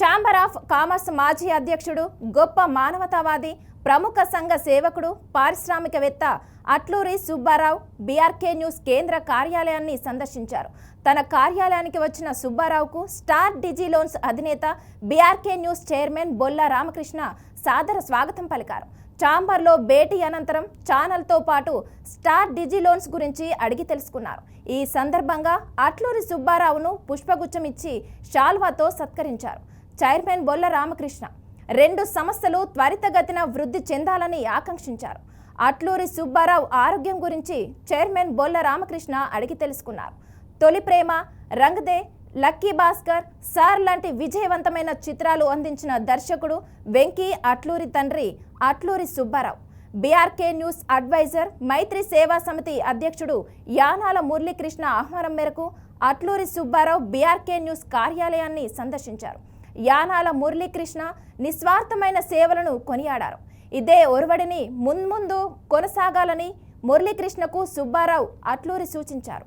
Chamber of commerce మాజీ అధ్యక్షుడు, గొప్ప మానవతావాది, ప్రముఖ సంఘ సేవకుడు, పారిశ్రామికవేత్త అట్లూరి సుబ్బారావు బీఆర్కే న్యూస్ కేంద్ర కార్యాలయాన్ని సందర్శించారు. తన కార్యాలయానికి వచ్చిన సుబ్బారావుకు స్టార్ డిజి లోన్స్ అధినేత, BRK news chairman Bolla Ramakrishna సాదర స్వాగతం పలికారు. ఛాంబర్లో భేటీ అనంతరం ఛానల్తో పాటు స్టార్ డిజి లోన్స్ గురించి అడిగి తెలుసుకున్నారు. ఈ సందర్భంగా అట్లూరి సుబ్బారావును పుష్పగుచ్చం ఇచ్చి శాల్వాతో సత్కరించారు. చైర్మన్ బొల్ల రామకృష్ణ 2 సంస్థలు త్వరితగతిన వృద్ధి చెందాలని ఆకాంక్షించారు. అట్లూరి సుబ్బారావు ఆరోగ్యం గురించి చైర్మన్ బొల్ల రామకృష్ణ అడిగి తెలుసుకున్నారు. తొలి ప్రేమ, రంగదే, లక్కీ భాస్కర్, సార్ లాంటి విజయవంతమైన చిత్రాలు అందించిన దర్శకుడు వెంకీ అట్లూరి తండ్రి Atluri Subbarao. BRK news advisor, Maitri Seva Samiti అధ్యక్షుడు యానాల మురళీకృష్ణ ఆహ్వానం మేరకు అట్లూరి సుబ్బారావు బీఆర్కే న్యూస్ కార్యాలయాన్ని సందర్శించారు. యానాల మురళీకృష్ణ నిస్వార్థమైన సేవలను కొనియాడారు. ఇదే ఒరవడిని మున్ముందు కొనసాగాలని మురళీకృష్ణకు సుబ్బారావు అట్లూరి సూచించారు.